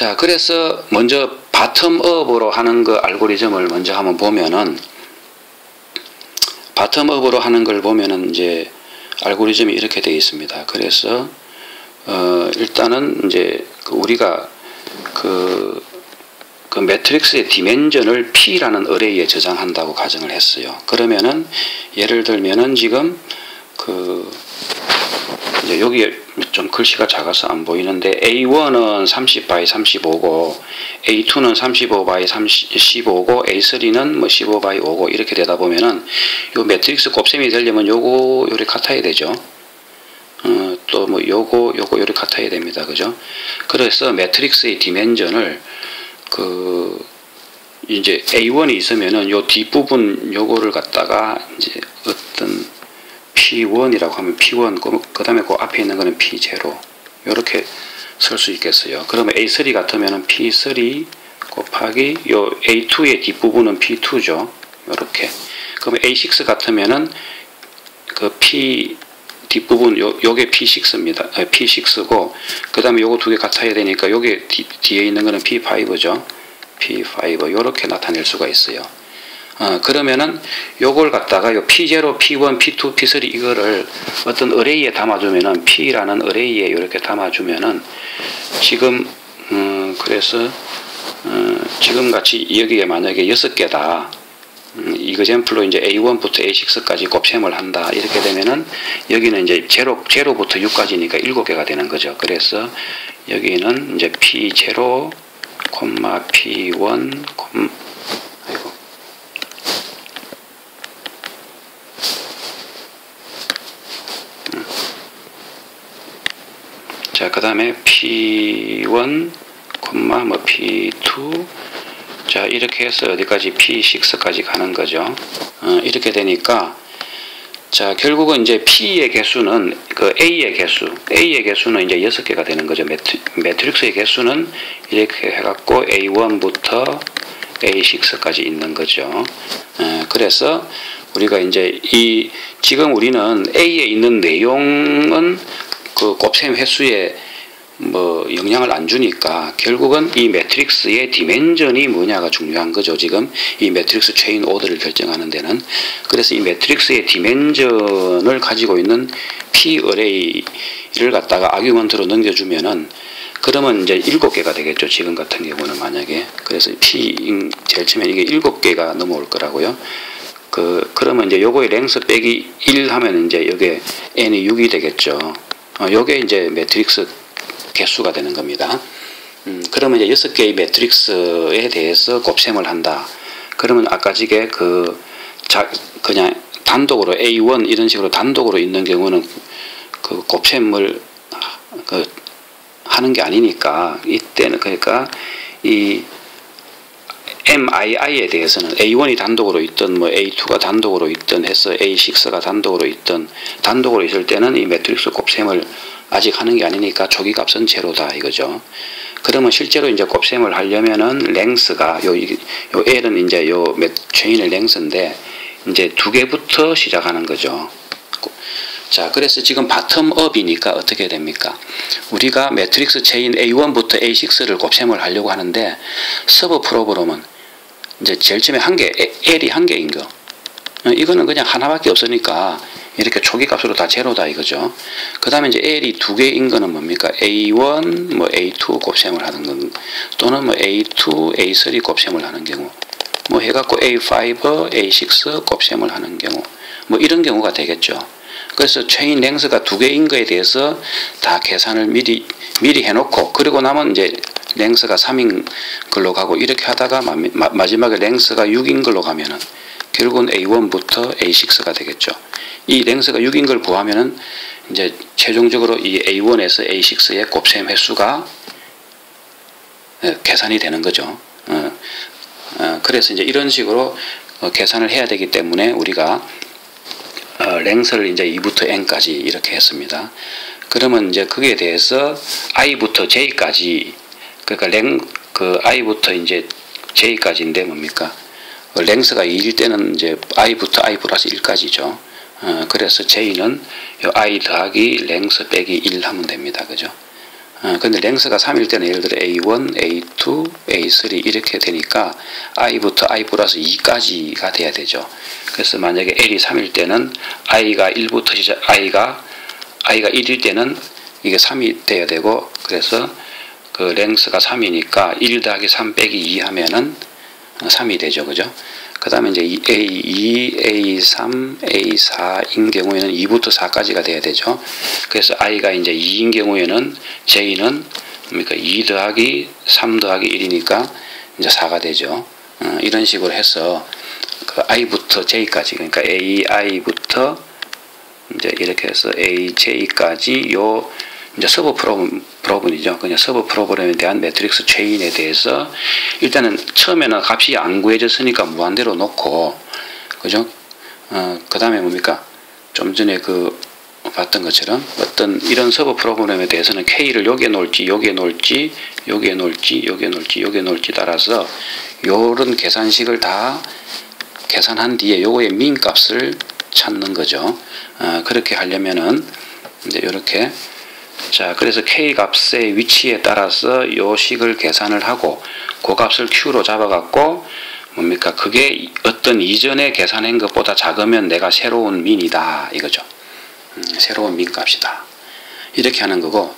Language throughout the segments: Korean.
자, 그래서 먼저 바텀업으로 하는 그 알고리즘을 먼저 한번 보면은, 바텀업으로 하는 걸 보면은 이제 알고리즘이 이렇게 되어 있습니다. 그래서 일단은 이제 우리가 그 매트릭스의 디멘전을 P라는 어레이에 저장한다고 가정을 했어요. 그러면은 예를 들면은 지금 이제 여기에 좀 글씨가 작아서 안 보이는데 A1은 30 x 35고 A2는 35 x 15고 A3는 뭐 15 x 5고 이렇게 되다 보면은 요 매트릭스 곱셈이 되려면 요렇게 같아야 되죠. 또 뭐 요거 요렇게 같아야 됩니다. 그죠? 그래서 매트릭스의 디멘전을 이제 A1이 있으면은 요 뒷부분 요거를 갖다가 이제 어떤 P1이라고 하면 P1, 그 다음에 그 앞에 있는 거는 P0 요렇게 쓸 수 있겠어요. 그러면 A3 같으면은 P3 곱하기 요 A2의 뒷부분은 P2죠. 요렇게. 그러면 A6 같으면은 그 P 뒷부분 요게 P6입니다. P6고 그 다음에 요거 두 개 같아야 되니까 요게 뒤에 있는 거는 P5죠. P5 요렇게 나타낼 수가 있어요. 그러면은 요걸 갖다가 요 P0, P1, P2, P3 이거를 어떤 어레이에 담아주면은 P라는 어레이에 이렇게 담아주면은 지금 그래서 지금 같이 여기에 만약에 6개다. 이거잼플로 이제 A1부터 A6까지 곱셈을 한다. 이렇게 되면은 여기는 이제 제로부터 6까지니까 7개가 되는 거죠. 그래서 여기는 이제 P0, P1, 자, 그 다음에 P1, 뭐 P2, 자, 이렇게 해서 어디까지 P6까지 가는 거죠. 이렇게 되니까, 자, 결국은 이제 P의 개수는, A의 개수는 이제 6개가 되는 거죠. 매트릭스의 개수는 이렇게 해갖고 A1부터 A6까지 있는 거죠. 그래서 우리가 이제 지금 우리는 A에 있는 내용은 그 곱셈 횟수에 뭐 영향을 안 주니까 결국은 이 매트릭스의 디멘전이 뭐냐가 중요한 거죠. 지금 이 매트릭스 체인 오더를 결정하는 데는. 그래서 이 매트릭스의 디멘전을 가지고 있는 P 어레이를 갖다가 아규먼트로 넘겨주면은 그러면 이제 7개가 되겠죠. 지금 같은 경우는 만약에. 그래서 P 제일 처음에 이게 7개가 넘어올 거라고요. 그러면 이제 요거의 랭스 빼기 1 하면 이제 요게 n이 6이 되겠죠. 요게 이제 매트릭스 개수가 되는 겁니다. 그러면 이제 6개의 매트릭스에 대해서 곱셈을 한다. 그러면 아까 지게 그냥 단독으로 A1 이런 식으로 단독으로 있는 경우는 그 곱셈을 하는 게 아니니까 이때는 그러니까 이 MII에 대해서는 A1이 단독으로 있든 뭐 A2가 단독으로 있든 해서 A6가 단독으로 있든 단독으로 있을 때는 이 매트릭스 곱셈을 아직 하는 게 아니니까 초기값은 제로다 이거죠. 그러면 실제로 이제 곱셈을 하려면은 랭스가 요 L은 이제 요 체인의 랭스인데 이제 2개부터 시작하는 거죠. 자, 그래서 지금 바텀업이니까 어떻게 됩니까? 우리가 매트릭스 체인 A1부터 A6를 곱셈을 하려고 하는데 서브 프로그램은 이제 제일 처음에 L이 한 개인 거. 이거는 그냥 하나밖에 없으니까 이렇게 초기 값으로 다 제로다 이거죠. 그 다음에 이제 L이 2개인 거는 뭡니까? A1, 뭐 A2 곱셈을 하는 건, 또는 뭐 A2, A3 곱셈을 하는 경우, 뭐 해갖고 A5, A6 곱셈을 하는 경우, 뭐 이런 경우가 되겠죠. 그래서 체인 랭스가 2개인 거에 대해서 다 계산을 미리 해놓고, 그리고 나면 이제 랭스가 3인 걸로 가고, 이렇게 하다가 마지막에 랭스가 6인 걸로 가면은 결국은 A1부터 A6가 되겠죠. 이 랭스가 6인 걸 구하면은 이제 최종적으로 이 A1에서 A6의 곱셈 횟수가 계산이 되는 거죠. 그래서 이제 이런 식으로 계산을 해야 되기 때문에 우리가 랭스를 이제 2부터 n까지 이렇게 했습니다. 그러면 이제 거기에 대해서 i부터 j까지, 그러니까 i부터 이제 j까지인데 뭡니까? 랭스가 2일 때는 이제 i부터 i 플러스 1까지죠. 그래서 j는 요 i 더하기 랭스 빼기 1 하면 됩니다. 그죠? 근데 랭스가 3일 때는 예를 들어 A1, A2, A3 이렇게 되니까 i부터 i 플러스 2까지가 돼야 되죠. 그래서 만약에 L이 3일 때는 i가 1부터 시작, i가 1일 때는 이게 3이 돼야 되고, 그래서 그 랭스가 3이니까 1 더하기 3 빼기 2 하면은 3이 되죠. 그죠? 그 다음에 이제 A2, A3, A4인 경우에는 2부터 4까지가 돼야 되죠. 그래서 i가 이제 2인 경우에는 j는 그러니까 2 더하기 3 더하기 1이니까 이제 4가 되죠. 이런 식으로 해서 그 i부터 j까지, 그러니까 ai부터 이제 이렇게 해서 aj까지 요 이제 서브 프로블럼이죠. 그냥 서브 프로블럼에 대한 매트릭스 체인에 대해서 일단은 처음에는 값이 안 구해졌으니까 무한대로 놓고, 그죠? 그 다음에 뭡니까? 좀 전에 그 봤던 것처럼 어떤 이런 서브 프로블럼에 대해서는 K를 여기에 놓을지, 여기에 놓을지, 여기에 놓을지, 여기에 놓을지, 여기에 놓을지 따라서 요런 계산식을 다 계산한 뒤에 요거의 민 값을 찾는 거죠. 그렇게 하려면은 이제 이렇게, 자, 그래서 K 값의 위치에 따라서 요 식을 계산을 하고 그 값을 Q로 잡아갖고 뭡니까? 그게 어떤 이전에 계산한 것보다 작으면 내가 새로운 민이다 이거죠. 새로운 민 값이다. 이렇게 하는 거고,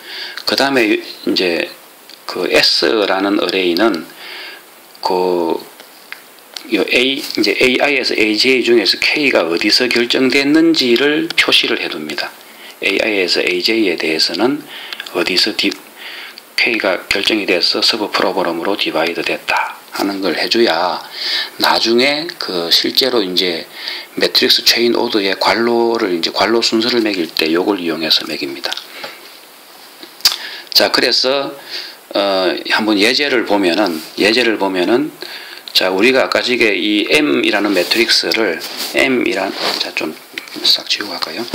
그 다음에 이제 그 S라는 어레이는 이제 AI에서 AJ 중에서 K가 어디서 결정됐는지를 표시를 해둡니다. AI에서 AJ에 대해서는 어디서 K가 결정이 돼서 서브 프로그램으로 디바이드 됐다 하는 걸 해줘야 나중에 그 실제로 이제 매트릭스 체인 오더의 관로 순서를 매길 때 요걸 이용해서 매깁니다. 자, 그래서 한번 예제를 보면은 자, 우리가 아까 지게 이 M이라는 매트릭스를 자, 좀 싹 지우고 갈까요?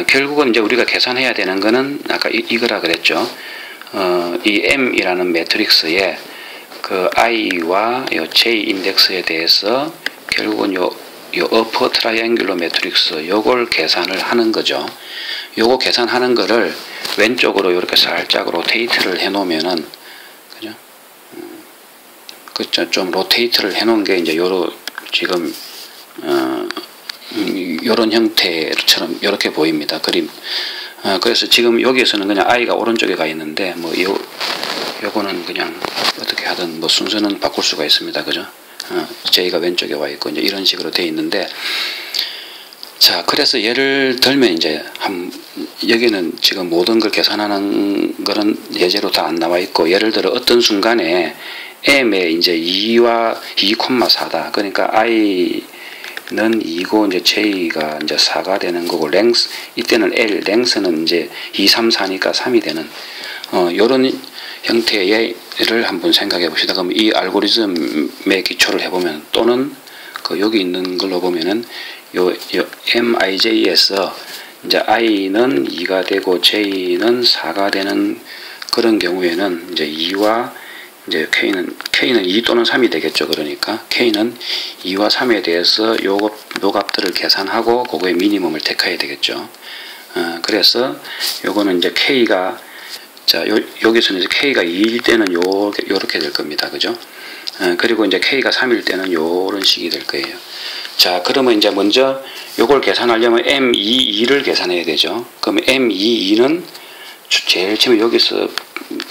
결국은 이제 우리가 계산해야 되는 거는 아까 이거라 그랬죠. 이 M이라는 매트릭스의 그 I와 요 J 인덱스에 대해서 결국은 요 어퍼 트라이앵귤러 매트릭스 요걸 계산을 하는 거죠. 요거 계산하는 거를 왼쪽으로 이렇게 살짝 로테이트를 해 놓으면은, 그죠? 그쵸? 좀 로테이트를 해 놓은 게 이제 지금 요런 형태처럼 이렇게 보입니다. 그림. 그래서 지금 여기에서는 그냥 i가 오른쪽에 가 있는데, 뭐 요거는 그냥 어떻게 하든 뭐 순서는 바꿀 수가 있습니다. 그죠? j가 왼쪽에 와 있고 이제 이런 식으로 돼 있는데, 자, 그래서 예를 들면 이제 여기는 지금 모든 걸 계산하는 거는 예제로 다 안 나와 있고, 예를 들어 어떤 순간에 m에 이제 2와 2,4다. 그러니까 i는 2고 이제 j가 이제 4가 되는 거고, 랭스 이때는 랭스는 이제 2, 3, 4니까 3이 되는 요런 형태의 를 한번 생각해 봅시다. 그럼 이 알고리즘의 기초를 해보면, 또는 그 여기 있는 걸로 보면은 요 MIJ에서 이제 i는 2가 되고 j는 4가 되는 그런 경우에는 이제 2와 이제 K는 2 또는 3이 되겠죠. 그러니까 K는 2와 3에 대해서 요 값들을 계산하고 그거의 미니멈을 택해야 되겠죠. 그래서 요거는 이제 K가, 자, 여기서는 이제 K가 2일 때는 요렇게 될 겁니다. 그죠? 그리고 이제 K가 3일 때는 요런 식이 될 거예요. 자, 그러면 이제 먼저 요걸 계산하려면 M22를 계산해야 되죠. 그럼 M22는 제일 처음에 여기서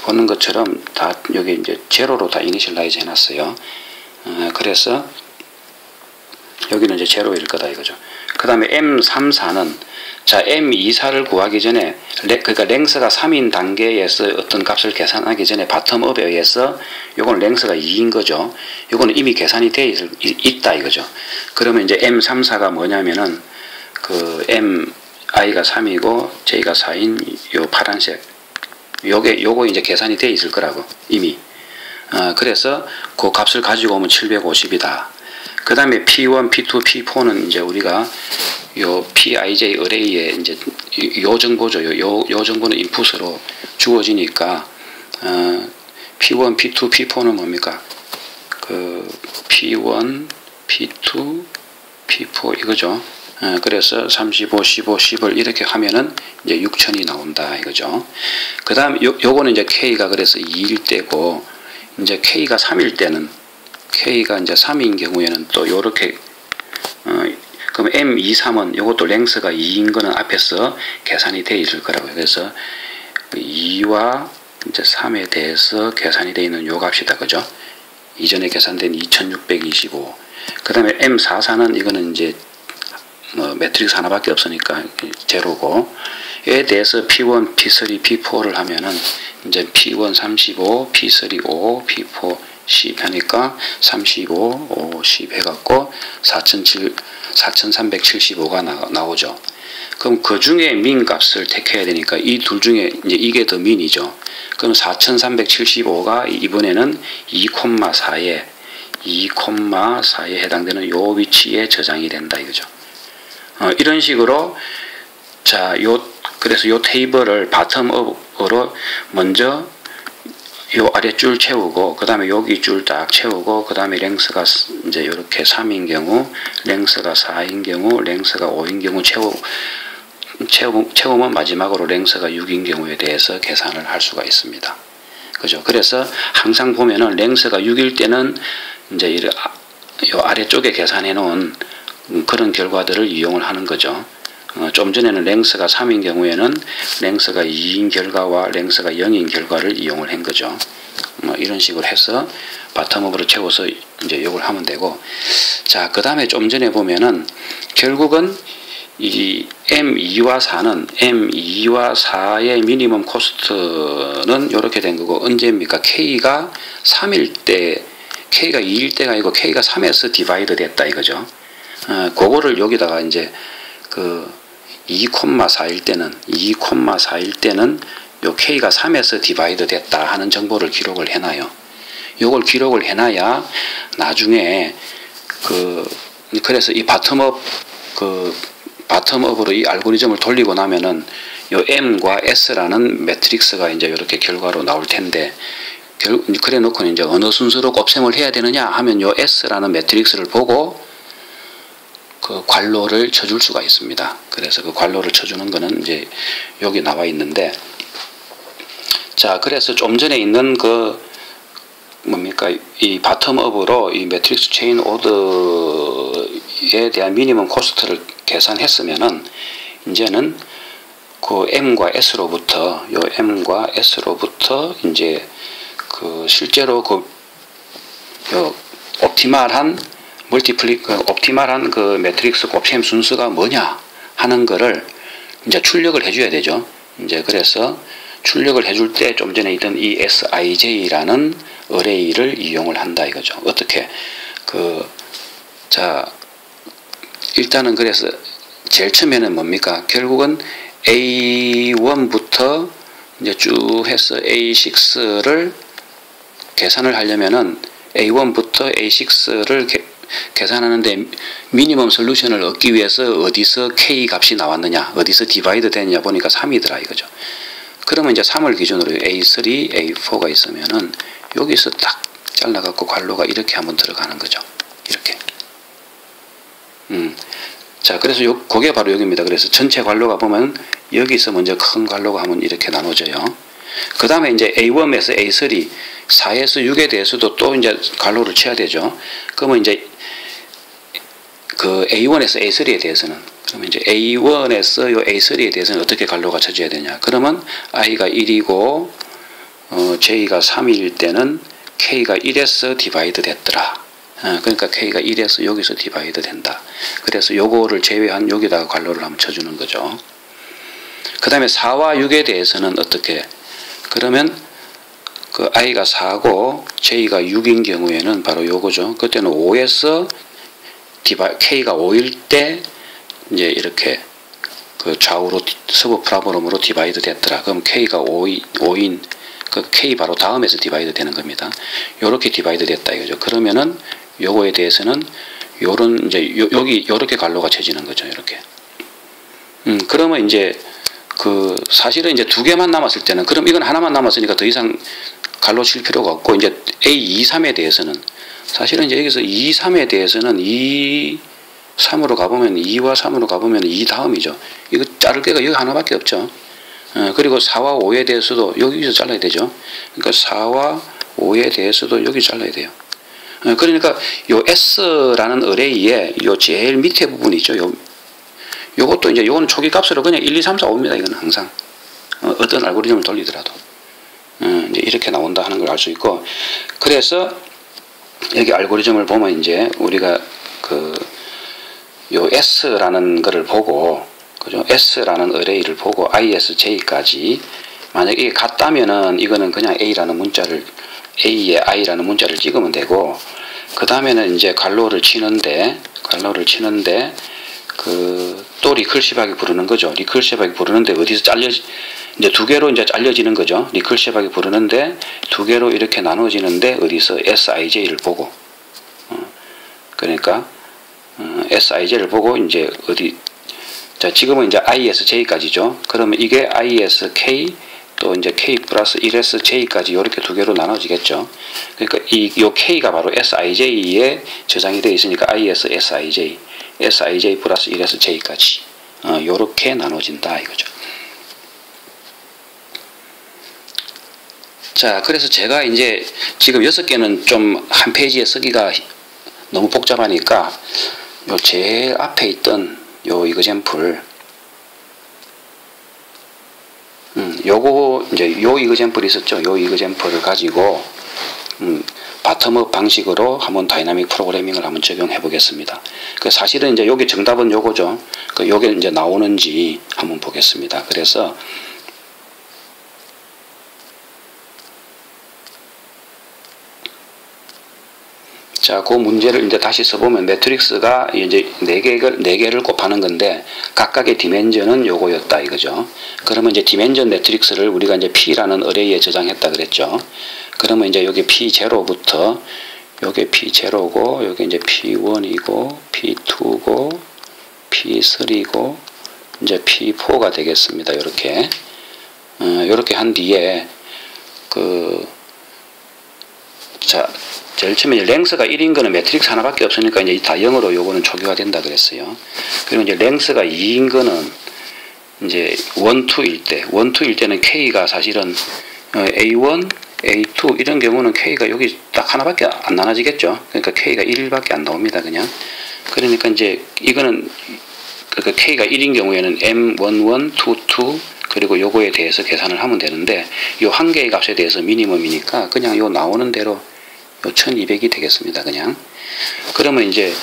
보는 것처럼 다 여기 이제 제로로 다 이니셜라이즈 해놨어요. 그래서 여기는 이제 제로일 거다 이거죠. 그 다음에 M34는, 자, M24를 구하기 전에, 그러니까 랭스가 3인 단계에서 어떤 값을 계산하기 전에 바텀업에 의해서 요건 랭스가 2인 거죠. 요거는 이미 계산이 되어 있다 이거죠. 그러면 이제 M34가 뭐냐면은 그 i가 3이고 j가 4인 요 파란색 요거 이제 계산이 되어 있을 거라고 이미. 그래서 그 값을 가지고 오면 750이다. 그 다음에 P1, P2, P4는 이제 우리가 요 PIJ 어레이에 이제 요 정보죠. 요 정보는 인풋으로 주어지니까, P1, P2, P4는 뭡니까? 그 P1, P2, P4 이거죠. 그래서 35, 15, 10을 이렇게 하면은 이제 6,000이 나온다 이거죠. 그 다음 요거는 이제 K가 그래서 2일 때고, 이제 K가 3일 때는, K가 이제 3인 경우에는 또 요렇게, 그럼 M23은 요것도 랭스가 2인 거는 앞에서 계산이 되어 있을 거라고요. 그래서 2와 이제 3에 대해서 계산이 되어 있는 요 값이다. 그죠? 이전에 계산된 2625. 그 다음에 M44는 이거는 이제 뭐 매트릭스 하나밖에 없으니까 제로고, 에 대해서 P1, P3, P4를 하면은 이제 P1 35, P3 5, P4 10 하니까 35, 5, 10 해갖고 4375가 나오죠. 그럼 그 중에 민 값을 택해야 되니까 이 둘 중에 이제 이게 더 민이죠. 그럼 4375가 이번에는 2,4에 해당되는 요 위치에 저장이 된다 이거죠. 이런 식으로, 자, 그래서 요 테이블을 바텀업으로 먼저 요 아래 줄 채우고, 그 다음에 여기 줄 딱 채우고, 그 다음에 랭스가 이제 이렇게 3인 경우, 랭스가 4인 경우, 랭스가 5인 경우 채우면 마지막으로 랭스가 6인 경우에 대해서 계산을 할 수가 있습니다. 그죠? 그래서 항상 보면은 랭스가 6일 때는 이제 요 아래쪽에 계산해 놓은 그런 결과들을 이용을 하는 거죠. 좀 전에는 랭스가 3인 경우에는 랭스가 2인 결과와 랭스가 0인 결과를 이용을 한 거죠. 이런 식으로 해서 바텀업으로 채워서 이제 이걸 하면 되고, 자, 그 다음에 좀 전에 보면은 결국은 이 M2와 4의 미니멈 코스트는 이렇게 된 거고, 언제입니까? K가 3일 때, K가 2일 때가 아니고 K가 3에서 디바이드 됐다 이거죠. 그거를 여기다가 이제 그 2,4일 때는 요 K가 3에서 디바이드 됐다 하는 정보를 기록을 해놔요. 요걸 기록을 해놔야 나중에 그래서 이 바텀업으로 이 알고리즘을 돌리고 나면은 요 M과 S라는 매트릭스가 이제 이렇게 결과로 나올 텐데, 그래 놓고는 이제 어느 순서로 곱셈을 해야 되느냐 하면 요 S라는 매트릭스를 보고 그 괄호를 쳐줄 수가 있습니다. 그래서 그 괄호를 쳐주는 거는 이제 여기 나와 있는데, 자, 그래서 좀 전에 있는 뭡니까, 이 바텀업으로 이 매트릭스 체인 오더에 대한 미니멈 코스트를 계산했으면은 이제는 그 M과 S로부터 이제 실제로 옵티말한 그 매트릭스 곱셈 순서가 뭐냐 하는 거를 이제 출력을 해줘야 되죠. 이제 그래서 출력을 해줄 때 좀 전에 있던 이 SIJ라는 어레이를 이용을 한다 이거죠. 어떻게? 자, 일단은 그래서 제일 처음에는 뭡니까? 결국은 A1부터 이제 쭉 해서 A6를 계산을 하려면은 A1부터 A6를 계산하는데 미니멈 솔루션을 얻기 위해서 어디서 K 값이 나왔느냐, 어디서 디바이드 됐냐 보니까 3이더라 이거죠. 그러면 이제 3을 기준으로 A3, A4가 있으면은 여기서 딱 잘라갖고 괄호가 이렇게 한번 들어가는 거죠. 이렇게. 자, 그래서 그게 바로 여기입니다. 그래서 전체 괄호가 보면 여기서 먼저 큰 괄호가 한번 이렇게 나눠져요. 그 다음에 이제 A1에서 A3, 4에서 6에 대해서도 또 이제 괄호를 쳐야 되죠. 그러면 이제 그 A1에서 A3에 대해서는, 그러면 이제 A1에서 요 A3에 대해서는 어떻게 괄호가 쳐져야 되냐. 그러면 I가 1이고, J가 3일 때는 K가 1에서 디바이드 됐더라. 그러니까 K가 1에서 여기서 디바이드 된다. 그래서 요거를 제외한 여기다가 괄호를 한번 쳐주는 거죠. 그 다음에 4와 6에 대해서는 어떻게? 그러면 그 I가 4고 J가 6인 경우에는 바로 요거죠. 그때는 5에서 K가 5일 때 이제 이렇게 그 좌우로 서브 프라브럼으로 디바이드 됐더라. 그럼 K가 5인 그 K 바로 다음에서 디바이드 되는 겁니다. 요렇게 디바이드 됐다 이거죠. 그러면은 요거에 대해서는 요런 이제 여기 요렇게 괄호가 쳐지는 거죠. 이렇게. 그러면 이제 사실은 이제 두 개만 남았을 때는, 그럼 이건 하나만 남았으니까 더 이상 괄호 칠 필요가 없고, 이제 A23에 대해서는 사실은 이제 여기서 23에 대해서는 3으로 가보면 2와 3으로 가보면 2 다음이죠. 이거 자를 게가 여기 하나밖에 없죠. 그리고 4와 5에 대해서도 여기서 잘라야 되죠. 그러니까 4와 5에 대해서도 여기 잘라야 돼요. 그러니까 요 S라는 어레이의 요 제일 밑에 부분이 있죠. 요것도 이제 요거는 초기 값으로 그냥 1, 2, 3, 4, 5입니다. 이건 항상. 어떤 알고리즘을 돌리더라도. 이제 이렇게 나온다 하는 걸 알 수 있고. 그래서 여기 알고리즘을 보면 이제 우리가 요 S라는 거를 보고, 그죠? S라는 어레이를 보고 ISJ까지 만약에 이게 같다면은 이거는 그냥 A라는 문자를 A에 I라는 문자를 찍으면 되고, 그 다음에는 이제 괄호를 치는데 또 리컬시브하게 부르는 거죠. 리컬시브하게 부르는데 어디서 이제 두 개로 이제 잘려지는 거죠. 리컬시브하게 부르는데 두 개로 이렇게 나눠지는데 어디서 SIJ를 보고, 그러니까 SIJ를 보고 이제 자, 지금은 이제 ISJ까지죠. 그러면 이게 ISK 또 이제 K 플러스 1SJ까지 이렇게 두 개로 나눠지겠죠. 그러니까 요 K가 바로 SIJ에 저장이 되어 있으니까 ISSIJ, SIJ 플러스 1SJ까지 요렇게 나눠진다 이거죠. 자, 그래서 제가 이제 지금 6개는 좀 한 페이지에 쓰기가 너무 복잡하니까 요 제일 앞에 있던 요 이그젬플, 요거 이제 요 이그젬플이 있었죠. 요 이그젬플을 가지고 바텀업 방식으로 한번 다이나믹 프로그래밍을 한번 적용해 보겠습니다. 그 사실은 이제 여기 정답은 요거죠. 요게 이제 나오는지 한번 보겠습니다. 그래서 자, 그 문제를 이제 다시 써보면 매트릭스가 이제 4개를 곱하는 건데 각각의 디멘전은 요거였다 이거죠. 그러면 이제 디멘전 매트릭스를 우리가 이제 P라는 어레이에 저장했다 그랬죠. 그러면 이제 여기 P0부터 요게 P0고 요게 이제 P1이고 P2고 P3고 이제 P4가 되겠습니다. 요렇게 요렇게 한 뒤에 자, 제일 처음에 랭스가 1인 거는 매트릭스 하나밖에 없으니까 이제 다 0으로 요거는 초기화 된다 그랬어요. 그리고 이제 랭스가 2인 거는 이제 1, 2일 때는 K가 사실은 A1, A2 이런 경우는 K가 여기 딱 하나밖에 안 나눠지겠죠. 그러니까 K가 1밖에 안 나옵니다. 그냥. 그러니까 이제 이거는 그러니까 K가 1인 경우에는 M11, 22 그리고 요거에 대해서 계산을 하면 되는데 요 한 개의 값에 대해서 미니멈이니까 그냥 요 나오는 대로 요 1200이 되겠습니다. 그냥. 그러면 이제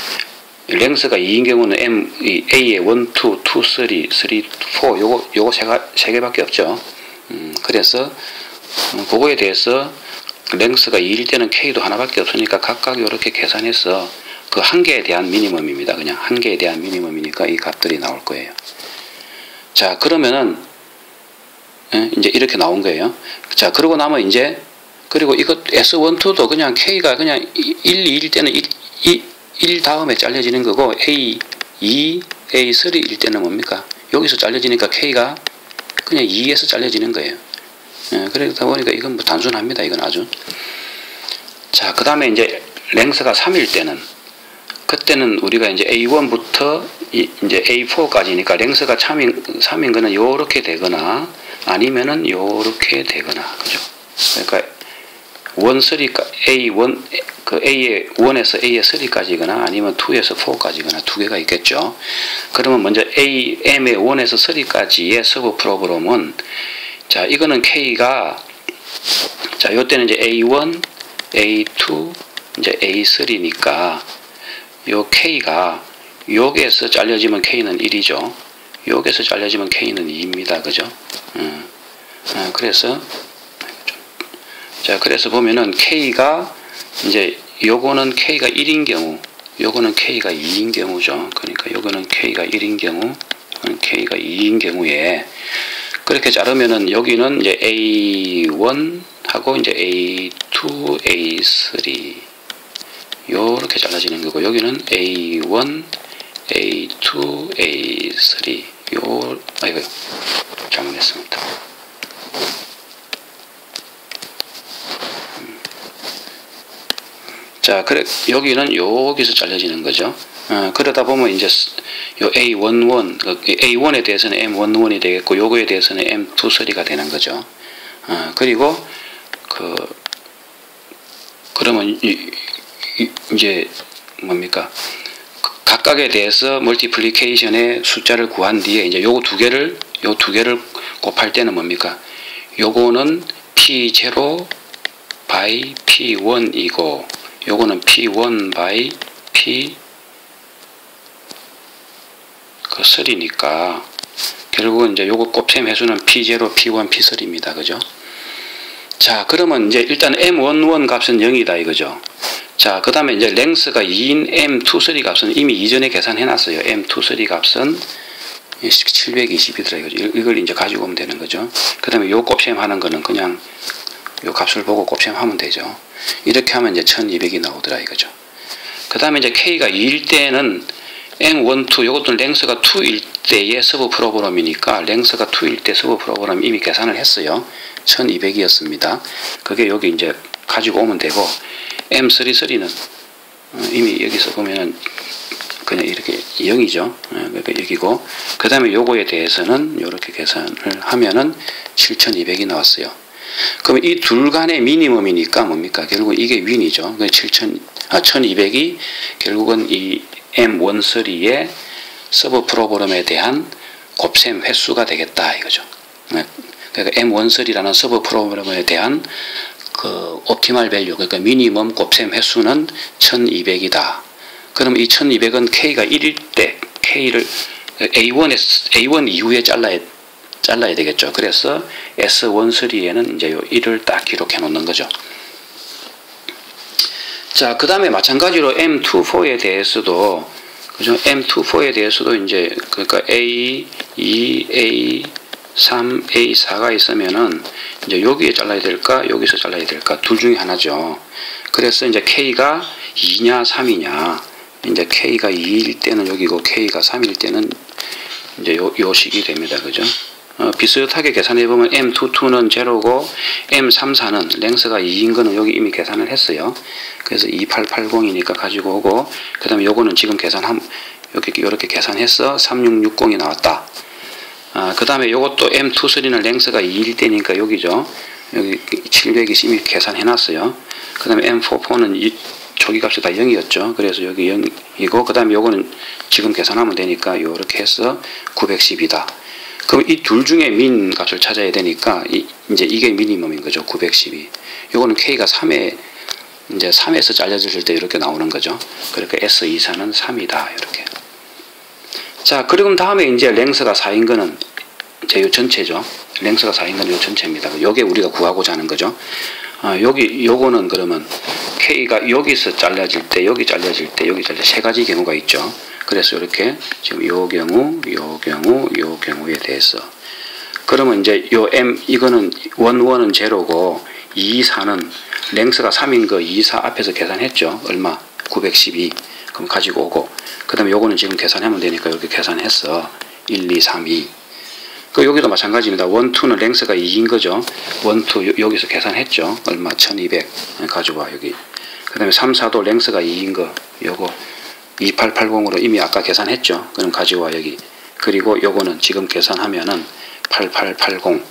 랭스가 2인 경우는 A에 1, 2, 3, 4 요거 세 개밖에 없죠. 그래서 그거에 대해서 랭스가 2일 때는 K도 하나밖에 없으니까 각각 이렇게 계산해서 그 한 개에 대한 미니멈입니다. 그냥 한 개에 대한 미니멈이니까 이 값들이 나올 거예요. 자, 그러면은 이제 이렇게 나온 거예요. 자, 그러고 나면 이제 그리고 이것 S12도 그냥 K가 그냥 1, 2일 때는 1 다음에 잘려지는 거고 A2, A3일 때는 뭡니까? 여기서 잘려지니까 K가 그냥 2에서 잘려지는 거예요. 그러다 보니까 이건 뭐 단순합니다. 이건 아주. 자, 그 다음에 이제 랭스가 3일 때는 그때는 우리가 이제 A1부터 이제 A4까지니까 랭스가 3인 거는 요렇게 되거나 아니면은 요렇게 되거나 그죠? 그러니까 1, 3, A1, A의 1에서 A의 3까지거나 아니면 2에서 4까지거나 두 개가 있겠죠. 그러면 먼저 M의 1에서 3까지의 서브 프로그램은 자, 이거는 K가 자, 요때는 이제 A1, A2, 이제 A3니까 요 K가 여기에서 잘려지면 K는 1이죠. 여기에서 잘려지면 K는 2입니다. 그죠? 그래서 자, 그래서 보면은 K가 이제 요거는 K가 1인 경우, 요거는 K가 2인 경우죠. 그러니까 요거는 K가 1인 경우, 요거는 K가 2인 경우에 그렇게 자르면은 여기는 이제 A1 하고 이제 A2, A3 요렇게 잘라지는 거고 여기는 A1, A2, A3 아이고 잘못했습니다. 자, 그래 여기는 여기서 잘려지는 거죠. 그러다 보면 이제 요 A11, A1에 대해서는 M11이 되겠고, 요거에 대해서는 M23가 되는 거죠. 그리고 그러면 이제 뭡니까? 각각에 대해서 멀티플리케이션의 숫자를 구한 뒤에 이제 요 두 개를 곱할 때는 뭡니까? 요거는 P0 by P1이고, 요거는 P1 by P3니까 결국은 이제 요거 곱셈 횟수는 P0, P1, P3입니다. 그죠? 자, 그러면 이제 일단 M11 값은 0이다 이거죠. 자, 그 다음에 이제 랭스가 2인 M23 값은 이미 이전에 계산해 놨어요. M23 값은 720이더라 이거죠. 이걸 이제 가지고 오면 되는 거죠. 그 다음에 요 곱셈 하는 거는 그냥 요 값을 보고 곱셈하면 되죠. 이렇게 하면 이제 1200이 나오더라 이거죠. 그 다음에 이제 K가 2일 때는 M12, 요것도 랭스가 2일 때의 서브 프로그램이니까 랭스가 2일 때 서브 프로그램 이미 계산을 했어요. 1200이었습니다. 그게 여기 이제 가지고 오면 되고, M33는 이미 여기서 보면은 그냥 이렇게 0이죠. 그러니까 여기고, 그 다음에 요거에 대해서는 이렇게 계산을 하면은 7200이 나왔어요. 그럼 이 둘 간의 미니멈이니까 뭡니까? 결국은 이게 윈이죠. 1200이 결국은 이 M13의 서브 프로그램에 대한 곱셈 횟수가 되겠다 이거죠. 그러니까 M13라는 서브 프로그램에 대한 그 옵티멀 밸류, 그러니까 미니멈 곱셈 횟수는 1200이다. 그럼 이 1200은 K가 1일 때 K를 A1 이후에 잘라야 되겠죠. 그래서 S13에는 이제 요 1을 딱 기록해 놓는 거죠. 자, 그 다음에 마찬가지로 M24에 대해서도, 그죠? M24에 대해서도 이제, 그러니까 A, 2, A, 3, A4가 있으면은, 이제 여기에 잘라야 될까, 여기서 잘라야 될까, 둘 중에 하나죠. 그래서 이제 K가 2냐, 3이냐, 이제 K가 2일 때는 여기고, K가 3일 때는 이제 요 식이 됩니다. 그죠? 비슷하게 계산해보면 M22는 제로고 M34는 랭스가 2인 거는 여기 이미 계산을 했어요. 그래서 2880이니까 가지고 오고, 그 다음에 요거는 지금 이렇게 계산해서 3660이 나왔다. 그 다음에 요것도 M23는 랭스가 2일 때니까 여기죠. 여기 720 계산해 놨어요. 그 다음에 M44는 조기값이 다 0이었죠. 그래서 여기 0이고, 그 다음에 요거는 지금 계산하면 되니까 요렇게 해서 910이다. 그럼 이 둘 중에 민 값을 찾아야 되니까 이제 이게 미니멈인 거죠. 910이. 요거는 K가 3에 이제 3에서 잘려질 때 이렇게 나오는 거죠. 그러니까 S24는 3이다. 이렇게. 자, 그리고 다음에 이제 랭스가 4인 거는 이제 요 전체죠. 랭스가 4인 거는 요 전체입니다. 요게 우리가 구하고자 하는 거죠. 요거는 그러면 K가 여기서 잘려질 때, 여기 잘려질 때, 여기 잘려 세 가지 경우가 있죠. 그래서 이렇게 지금 요 경우에 대해서, 그러면 이제 요 M 이거는 11은 제로고 24는 랭스가 3인 거 24 앞에서 계산했죠. 얼마? 912. 그럼 가지고 오고, 그 다음에 요거는 지금 계산하면 되니까 이렇게 계산해서 1, 2, 3, 2. 여기도 마찬가지입니다. 1, 2는 랭스가 2인 거죠. 1, 2 여기서 계산했죠. 얼마? 1200 가져와 여기. 그 다음에 3, 4도 랭스가 2인 거 요거 2880으로 이미 아까 계산했죠. 그럼 가져와 여기. 그리고 요거는 지금 계산하면은 8880.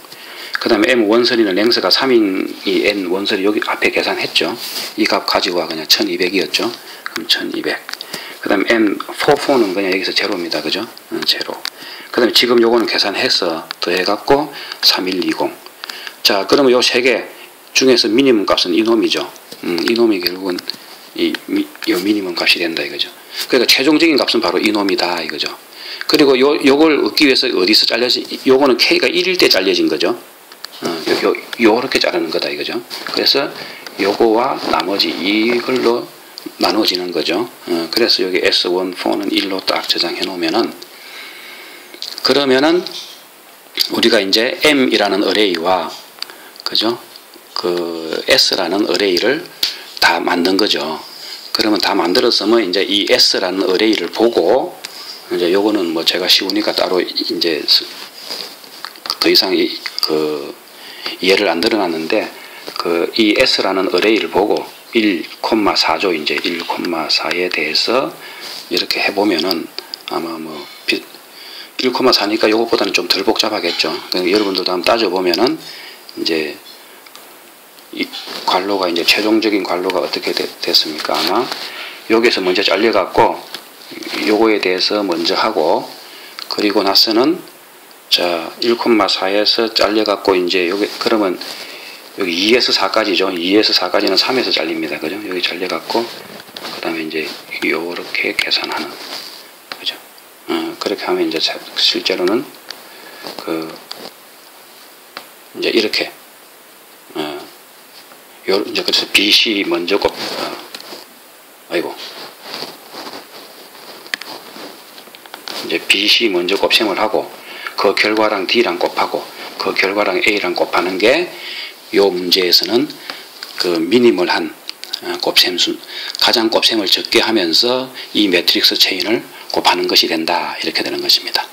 그 다음에 M 원설이는 랭스가 3인 이 N 원설이 여기 앞에 계산했죠. 이 값 가져와 그냥 1200이었죠. 그럼 1200. 그 다음에 M44는 그냥 여기서 제로입니다. 그죠? 제로. 그 다음에 지금 요거는 계산해서 더해갖고 3120. 자, 그러면 요 세 개 중에서 미니멈 값은 이놈이죠. 이놈이 결국은 요 미니멈 값이 된다 이거죠. 그러니까 최종적인 값은 바로 이놈이다 이거죠. 그리고 요걸 얻기 위해서 어디서 잘려진, 요거는 K가 1일 때 잘려진 거죠. 요렇게 자르는 거다 이거죠. 그래서 요거와 나머지 이걸로 나눠지는 거죠. 그래서 여기 S14는 1로 딱 저장해 놓으면은, 그러면은 우리가 이제 M이라는 어레이와 그죠? 그 S라는 어레이를 다 만든 거죠. 그러면 다 만들었으면 이제 이 S라는 어레이를 보고, 이제 요거는 뭐 제가 쉬우니까 따로 이제 더 이상 그 예를 안 들어놨는데, 그 이 S라는 어레이를 보고 1,4죠. 이제 1,4에 대해서 이렇게 해보면은 아마 뭐 1,4니까 요것보다는 좀 덜 복잡하겠죠. 그러니까 여러분들도 한번 따져보면은 이제 이 관로가 이제 최종적인 관로가 어떻게 됐습니까? 아마 여기서 먼저 잘려갖고 요거에 대해서 먼저 하고, 그리고 나서는 자 1,4에서 잘려갖고 이제 여기 그러면 여기 2에서 4까지죠. 2에서 4까지는 3에서 잘립니다. 그죠? 여기 잘려갖고 그 다음에 이제 요렇게 계산하는, 그죠? 그렇게 하면 이제 실제로는 이제 이렇게 이제 그래서 BC 먼저 이제 BC 먼저 곱셈을 하고 그 결과랑 D랑 곱하고 그 결과랑 A랑 곱하는 게 요 문제에서는 그 미니멀한 곱셈수, 가장 곱셈을 적게 하면서 이 매트릭스 체인을 곱하는 것이 된다, 이렇게 되는 것입니다.